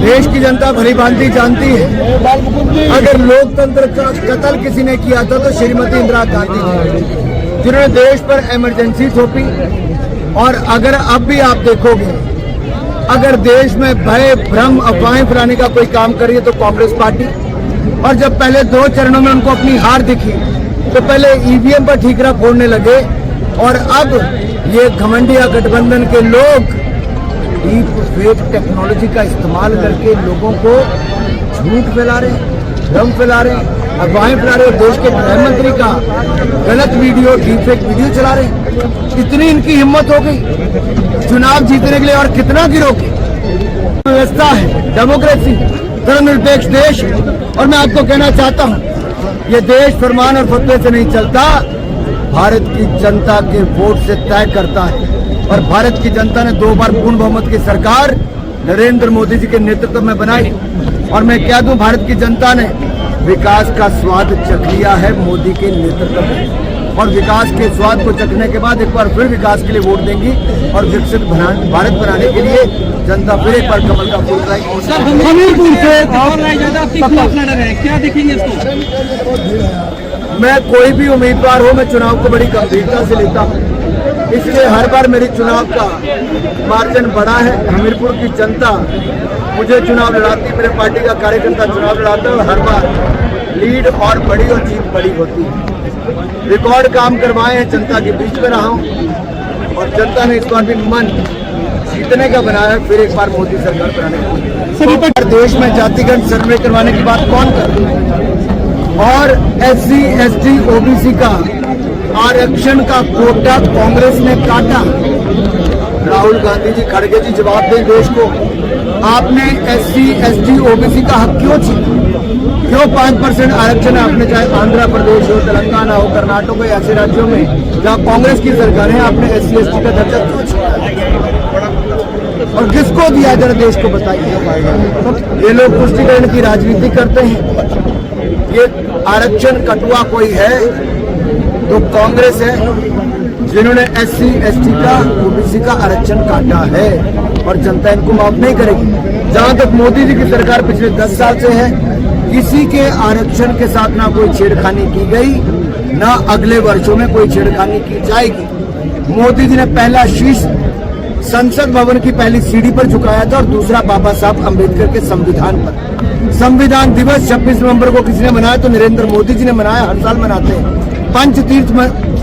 देश की जनता भली भांति जानती है, अगर लोकतंत्र का कत्ल किसी ने किया था तो श्रीमती इंदिरा गांधी जी, जिन्होंने देश पर इमरजेंसी थोपी। और अगर अब भी आप देखोगे, अगर देश में भय भ्रम अफवाहें फैलाने का कोई काम कर रही है तो कांग्रेस पार्टी। और जब पहले 2 चरणों में उनको अपनी हार दिखी तो पहले ईवीएम पर ठीकरा फोड़ने लगे, और अब ये घमंडिया गठबंधन के लोग डीप फेक टेक्नोलॉजी का इस्तेमाल करके लोगों को झूठ फैला रहे हैं, भ्रम फैला रहे हैं, अफवाहें फैला रहे हैं। देश के प्रधानमंत्री का गलत वीडियो, डीप फेक वीडियो चला रहे हैं। इतनी इनकी हिम्मत हो गई चुनाव जीतने के लिए, और कितना गिरोगे। व्यवस्था है, डेमोक्रेसी, धर्मनिरपेक्ष देश। और मैं आपको कहना चाहता हूं, ये देश फरमान और फतवे से नहीं चलता, भारत की जनता के वोट से तय करता है। और भारत की जनता ने 2 बार पूर्ण बहुमत की सरकार नरेंद्र मोदी जी के नेतृत्व में बनाई। और मैं कह दूं, भारत की जनता ने विकास का स्वाद चख लिया है मोदी के नेतृत्व में। और विकास के स्वाद को चखने के बाद एक बार फिर विकास के लिए वोट देंगी, और विकसित भारत बनाने के लिए जनता फिर एक बार कमल का फूल उठाएगी। हमीरपुर से क्या देखेंगे इसको? मैं कोई भी उम्मीदवार हो, मैं चुनाव को बड़ी गंभीरता से लेता हूँ, इसलिए हर बार मेरी चुनाव का मार्जिन बड़ा है। हमीरपुर की जनता मुझे चुनाव लड़ाती, मेरे पार्टी का कार्यकर्ता चुनाव लड़ाता है, और हर बार लीड और बड़ी और जीत बड़ी होती है। रिकॉर्ड काम करवाए हैं, जनता के बीच में रहा हूँ, और जनता ने इस बार भी मन जीतने का बनाया है, फिर एक बार मोदी सरकार बनाने का। देश में जातिगत सर्वे करवाने की बात कौन कर रही है? और SC ST OBC का आरक्षण का कोटा कांग्रेस ने काटा। राहुल गांधी जी, खड़गे जी, जवाब दें देश को। आपने SC ST OBC का हक क्यों छीना? क्यों 5% आरक्षण आपने, चाहे आंध्र प्रदेश हो, तेलंगाना हो, कर्नाटक हो, ऐसे राज्यों में जहां कांग्रेस की सरकार है, आपने SC ST का दर्जा क्यों छीना? और किसको दिया, जरा देश को बताइए। ये लोग पुष्टिकरण की राजनीति करते हैं। ये आरक्षण कटुआ कोई है तो कांग्रेस है, जिन्होंने SC ST का OBC का आरक्षण काटा है, और जनता इनको माफ नहीं करेगी। जहां तक मोदी जी की सरकार पिछले 10 साल से है, किसी के आरक्षण के साथ ना कोई छेड़खानी की गई, ना अगले वर्षों में कोई छेड़खानी की जाएगी। मोदी जी ने पहला शीश संसद भवन की पहली सीढ़ी पर झुकाया था, और दूसरा बाबा साहब अम्बेडकर के संविधान पर। संविधान दिवस 26 नवंबर को किसी ने मनाया तो नरेंद्र मोदी जी ने मनाया, हर साल मनाते हैं। पंचतीर्थ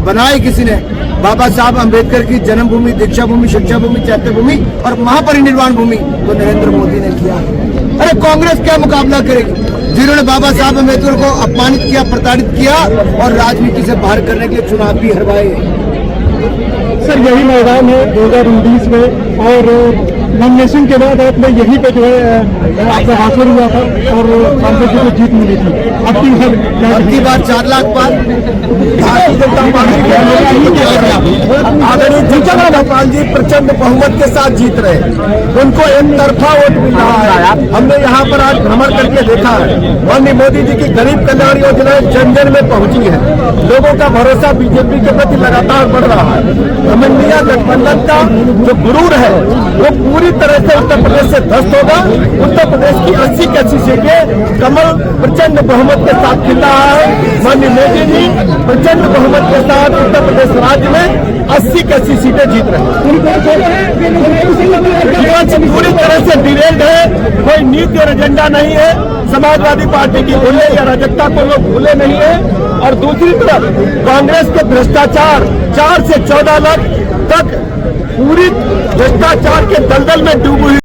बनाए किसी ने, बाबा साहब अम्बेडकर की जन्मभूमि, दीक्षा भूमि, शिक्षा भूमि, चैत्य भूमि और महापरिनिर्वाण भूमि तो नरेंद्र मोदी ने किया। अरे कांग्रेस क्या मुकाबला करेगी, जिन्होंने बाबा साहब अम्बेडकर को अपमानित किया, प्रताड़ित किया, और राजनीति से बाहर करने के लिए चुनाव भी हरवाए। सर, यही मैदान है 2019 में, और नॉमिनेशन के बाद आपने यहीं पे जो है आपका हासिल हुआ था, और सांसद जी को जीत मिली थी। अब की बार 4 लाख पार भारतीय जनता पार्टी के आदरणीय चंद्रपाल जी प्रचंड बहुमत के साथ जीत रहे, उनको एक तरफा वोट मिल रहा है। हमने यहाँ पर आज भ्रमण करके देखा है, माननीय मोदी जी की गरीब कल्याण योजनाएं जन जन में पहुंची है। लोगों का भरोसा बीजेपी के प्रति लगातार बढ़ रहा है। इंडिया गठबंधन का जो गुरूर है वो पूरी तरह से उत्तर प्रदेश से ध्वस्त होगा। उत्तर प्रदेश की 80 सीटें कमल प्रचंड बहुमत के साथ खिल रहा है। माननीय मोदी जी प्रचंड बहुमत के साथ उत्तर प्रदेश राज्य में 80 सीटें जीत रहे हैं। पूरी तरह से डिरेल्ड है, कोई नीति और एजेंडा नहीं है। समाजवादी पार्टी की भूले या राजकता को लोग भूले नहीं है। और दूसरी तरफ कांग्रेस के भ्रष्टाचार 4 से 14 लाख तक पूरी भ्रष्टाचार के दलदल में डूबी हुई